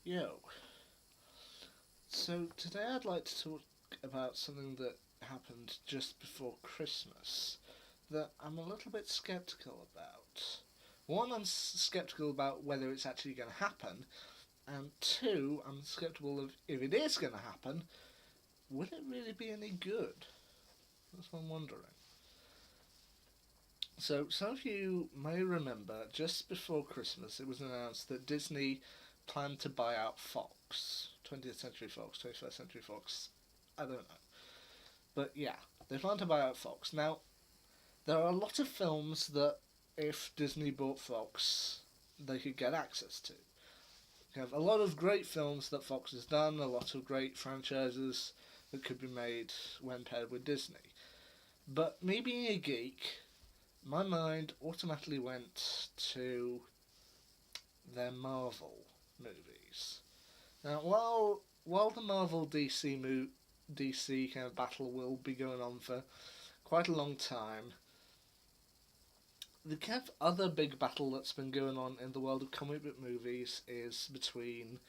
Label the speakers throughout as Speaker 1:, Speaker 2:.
Speaker 1: Yo, so today I'd like to talk about something that happened just before Christmas that I'm a little bit skeptical about. One, I'm skeptical about whether it's actually going to happen, and two, I'm skeptical of if it is going to happen, will it really be any good? That's what I'm wondering. So, some of you may remember just before Christmas it was announced that Disney planned to buy out Fox. 20th Century Fox, 21st Century Fox, I don't know. But yeah, they plan to buy out Fox. Now, there are a lot of films that if Disney bought Fox, they could get access to. You have a lot of great films that Fox has done, a lot of great franchises that could be made when paired with Disney. But me being a geek, my mind automatically went to their Marvel movies. Now, while the Marvel DC kind of battle will be going on for quite a long time, the kind of other big battle that's been going on in the world of comic book movies is between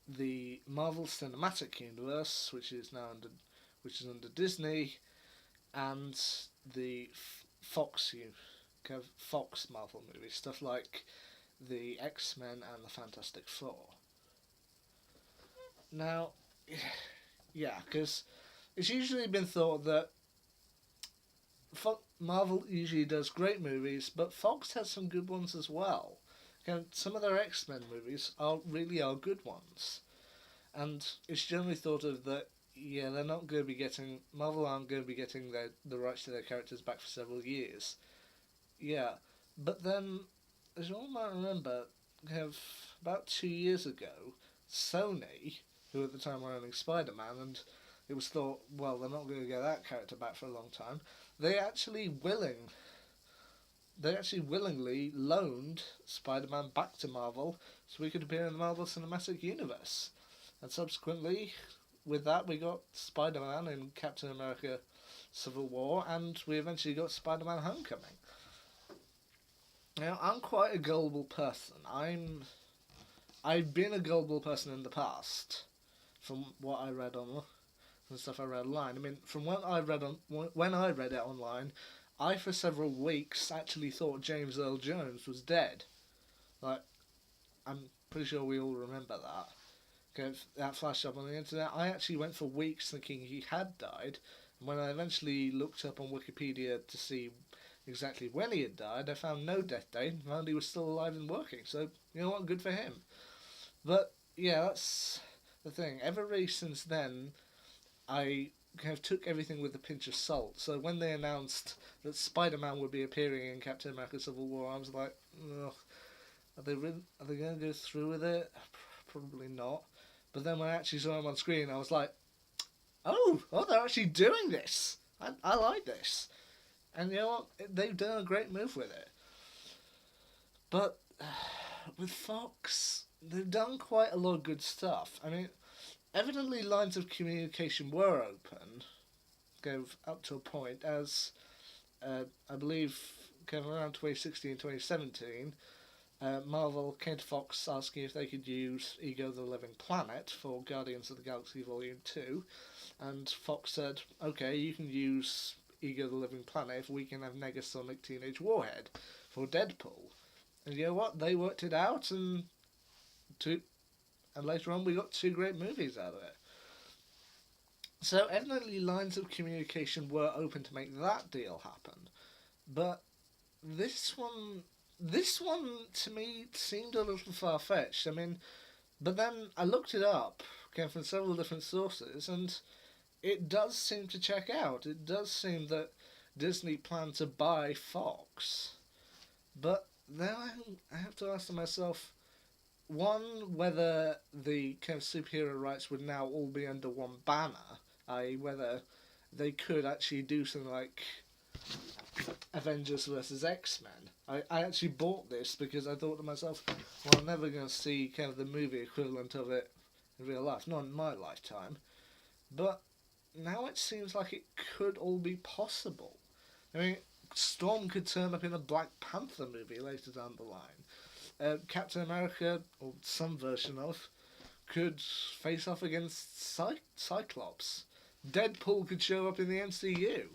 Speaker 1: the Marvel Cinematic Universe, which is under Disney, and the kind of Fox Marvel movies, stuff like the X Men and the Fantastic Four. Now, yeah, because it's usually been thought that Marvel usually does great movies, but Fox has some good ones as well. And some of their X Men movies are good ones, and it's generally thought of that they're not going to be getting Marvel aren't going to be getting the rights to their characters back for several years. Yeah, but then as you all might remember, have about 2 years ago, Sony, who at the time were owning Spider Man, and it was thought, well, they're not going to get that character back for a long time. They actually willing they actually willingly loaned Spider Man back to Marvel so he could appear in the Marvel Cinematic Universe. And subsequently, with that, we got Spider Man in Captain America Civil War, and we eventually got Spider Man Homecoming. Now, I'm quite a gullible person. I've been a gullible person in the past, from what I read on and stuff I read online. I mean, from what I read on when I read it online, I for several weeks actually thought James Earl Jones was dead. Like, I'm pretty sure we all remember that. Okay, that flashed up on the internet. I actually went for weeks thinking he had died, and when I eventually looked up on Wikipedia to see exactly when he had died, I found no death date and found he was still alive and working. So, you know what, good for him. But, yeah, that's the thing. Ever really since then, I kind of took everything with a pinch of salt. So when they announced that Spider Man would be appearing in Captain America: Civil War, I was like, ugh, are they going to go through with it? Probably not. But then when I actually saw him on screen, I was like, oh, they're actually doing this. I like this. And you know what? They've done a great move with it. But with Fox, they've done quite a lot of good stuff. I mean, evidently lines of communication were open, go up to a point, as I believe kind of around 2016, 2017, Marvel came to Fox asking if they could use Ego the Living Planet for Guardians of the Galaxy Volume 2, and Fox said, okay, you can use Ego the Living Planet if we can have Negasonic Teenage Warhead for Deadpool. And you know what? They worked it out, two, and later on we got two great movies out of it. So evidently lines of communication were open to make that deal happen. But this one this one to me seemed a little far fetched. I mean, but then I looked it up, came from several different sources, and it does seem to check out. It does seem that Disney planned to buy Fox. But then I have to ask myself, one, whether the kind of superhero rights would now all be under one banner, i.e., whether they could actually do something like Avengers versus X Men. I actually bought this because I thought to myself, well, I'm never going to see kind of the movie equivalent of it in real life, not in my lifetime. But now it seems like it could all be possible. I mean, Storm could turn up in a Black Panther movie later down the line. Captain America, or some version of, could face off against Cyclops. Deadpool could show up in the MCU.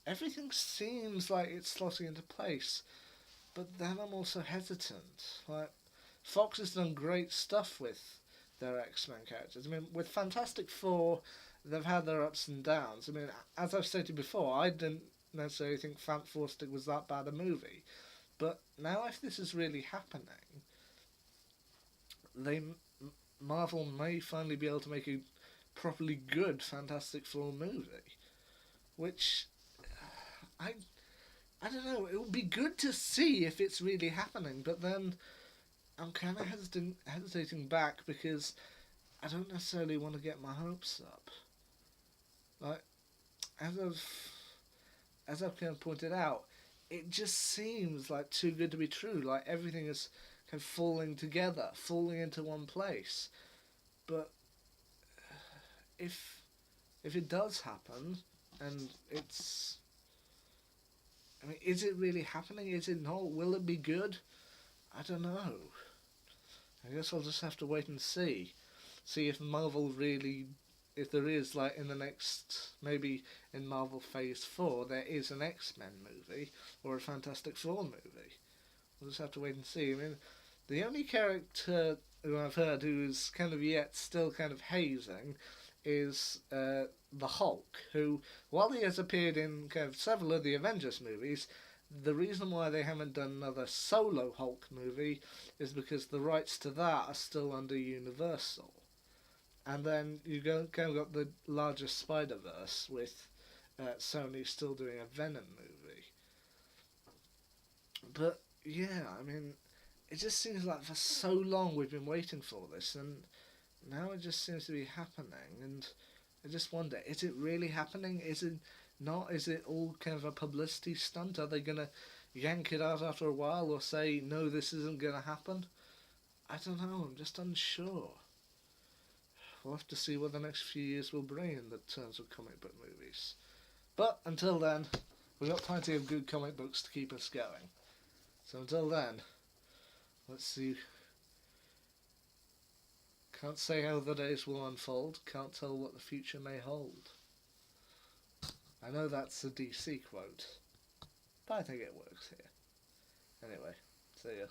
Speaker 1: Everything seems like it's slotting into place, but then I'm also hesitant. Like, Fox has done great stuff with their X-Men characters. I mean, with Fantastic Four, they've had their ups and downs. I mean, as I've stated before, I didn't necessarily think Fantastic was that bad a movie. But now if this is really happening, they Marvel may finally be able to make a properly good Fantastic Four movie, which I I don't know. It would be good to see if it's really happening, but then I'm kind of hesitating back because I don't necessarily want to get my hopes up. Like as I've as I've kind of pointed out, it just seems like too good to be true. Like everything is kind of falling together, falling into one place. But if if it does happen, and it's, I mean, is it really happening? Is it not? Will it be good? I don't know. I guess I'll just have to wait and see. See if Marvel really, if there is, like, in the next, maybe in Marvel Phase 4, there is an X-Men movie, or a Fantastic Four movie. We'll just have to wait and see. I mean, the only character who I've heard who's kind of yet still kind of hazing is the Hulk, who, while he has appeared in kind of several of the Avengers movies, the reason why they haven't done another solo Hulk movie is because the rights to that are still under Universal. And then you kind of got the larger Spider Verse with Sony still doing a Venom movie. But yeah, I mean, it just seems like for so long we've been waiting for this, and now it just seems to be happening. And I just wonder, is it really happening? Is it not? Is it all kind of a publicity stunt? Are they gonna yank it out after a while, or say no, this isn't gonna happen? I don't know. I'm just unsure. We'll have to see what the next few years will bring in the terms of comic book movies. But until then, we've got plenty of good comic books to keep us going. So until then, let's see. Can't say how the days will unfold, can't tell what the future may hold. I know that's a DC quote, but I think it works here. Anyway, see ya.